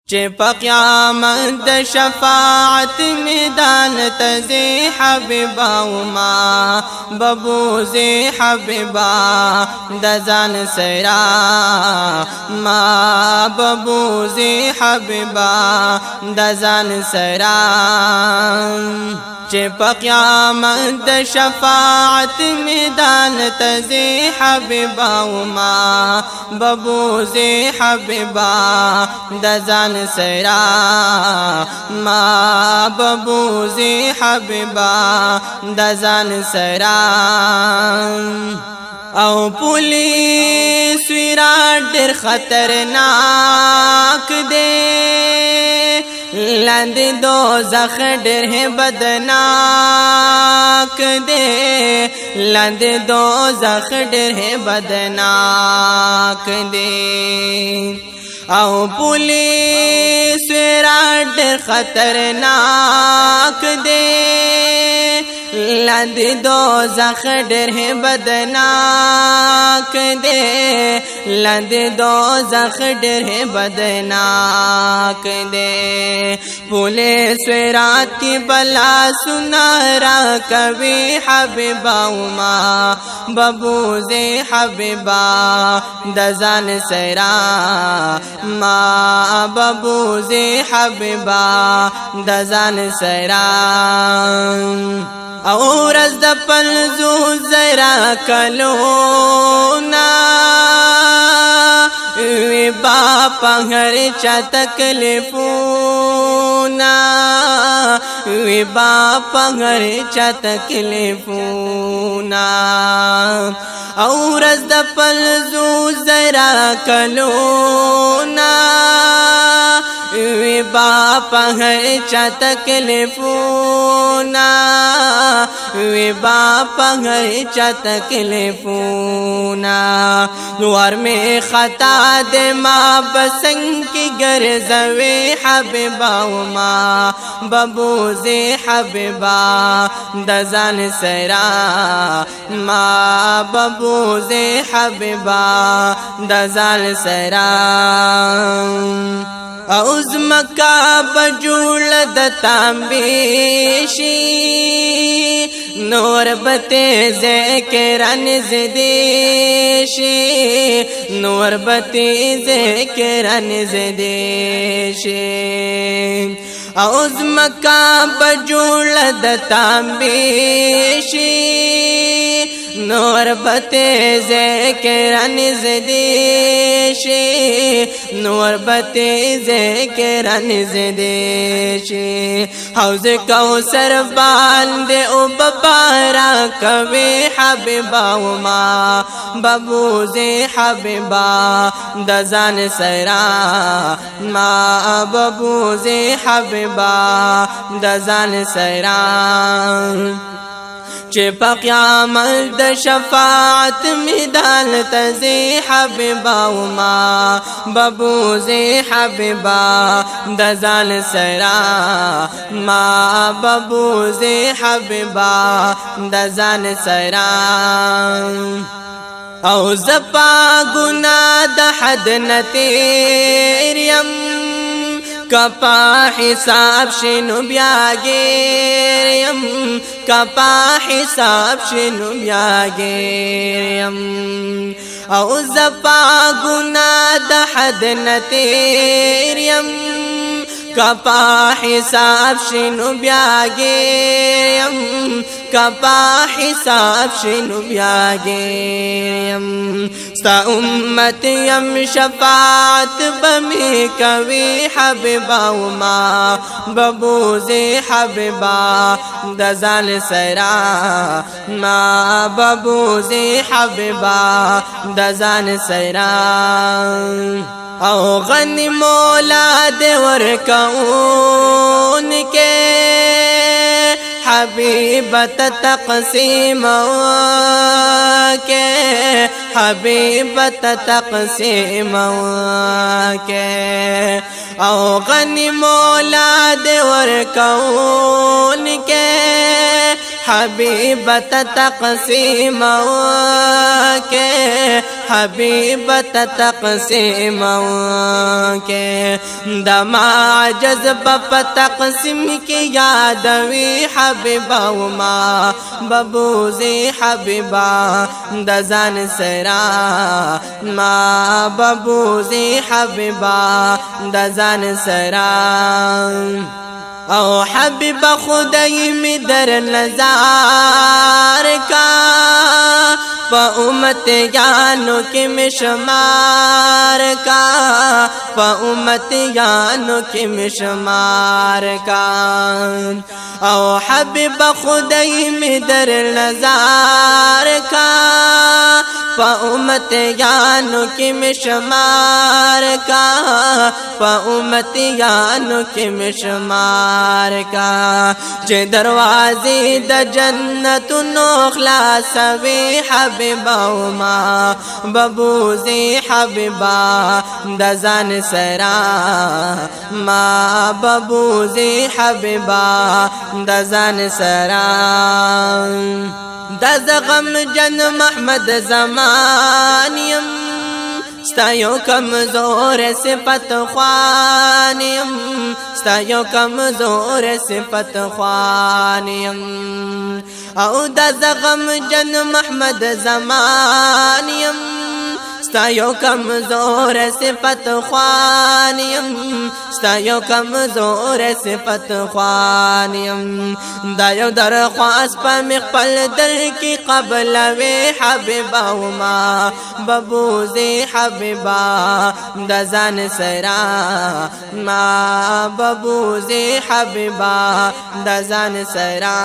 چې په قیامت د شفاعت میدان ته ځې حبیبا وما ببوزې حبیبا د ځان سره ما ببوزې حبیبا د ځان سره چې په قیامت د شفاعت میدان ته ځې حبیبا وما ببوزې حبیبا د ځان سره ما ببوزې حبیبا د ځان سره او پولیس ویرات ډېر خطرناک دی لاندې دوزخ ډېر بدناک دی لاندې دوزخ ډېر بدناک دی او پولیس ویرات ډېر خطرناک دی لاندې دوزخ ډېر بدناک دی لاندې دوزخ ډېر بدناک دی پولیس ویرات کی بلا سنارا کوي حبیبا وما ببوزې حبیبا د ځان سره ما ببوزې حبیبا د ځان سره او ورځ د پلزو زرا کلونا وی باپا هر چا تکلیفونا وی باپا هر چا تکلیفونا او ورځ د پلزو زرا کلونا وی باپا هر چا تکلیفونا وی باپا هر چا تکلیفونا نور میں خطا دے ما بسنگ کی گرزوی حبیبا وما ببوزے حبیبا د ځان سره ما ببوزے حبیبا د ځان سره او زمکا بجول د تانبیشی نور بتے ذکران زدیشی نور بتے ذکران زدیشی او زمکا بجول د تانبیشی نور بتے ذکران زدیشی نور بتے ذکران زدیشی حوض کوثر باندې او ببارا کوي حبیبا وما ببوزې حبیبا د ځان سره ما ببوزې حبیبا د ځان سره چې په قیامت د شفاعت میدان ته ځې حبیبا وما ببوزې حبیبا د ځان سره ما ببوزې حبیبا د ځان سره او زپا ګناه د حد نه تیر یم کپا حساب شنو بیا گیریم کپا حساب شنو بیا گیریم او زپا گناه د حد نه تیریم کپا حساب شنو بیا گیریم کپا حساب شنو بیا گیریم ستا امت یم شفاعت بمی کوي حبیبا وما ببوزې حبیبا د ځان سره ما ببوزې حبیبا د ځان سره او غنی مولا دے ورکون کے حبیبت تقسیم کے حبیبت تقسیم کے او غنی مولا دے ورکون کے حبیبت تقسیم کے حبیب تقسیم کے دما جذب تقسیم کی یادوی حبیبا وما ببوزی حبیبا دزان سرا ما ببوزی حبیبا دزان سرا او حبیب خدای می در نظار کا پا امت یانو کی مشمار کا پا امت یانو کی مشمار کا او حبیب خدای می در نظار کا پا امت یانو کی مشمار کا پا امت یانو کی مشمار کا چه دروازی د جنت نو خلاص وی حبیبا وما ببوزی حبیبا دزان سرا ما ببوزی حبیبا دزان سرا دز غم جن محمد زمانیم ستایو کمزور صفت خوانیم ستایو کمزور صفت خوانیم او دز غم جن محمد زمانیم ستایو کمزور صفت خوانیم ستایو کمزور صفت خوانیم دایو درخواست پا مخپل در کی قبل وی حبیبا وما ببوزی حبیبا دزان سرا ما ببوزی حبیبا دزان سرا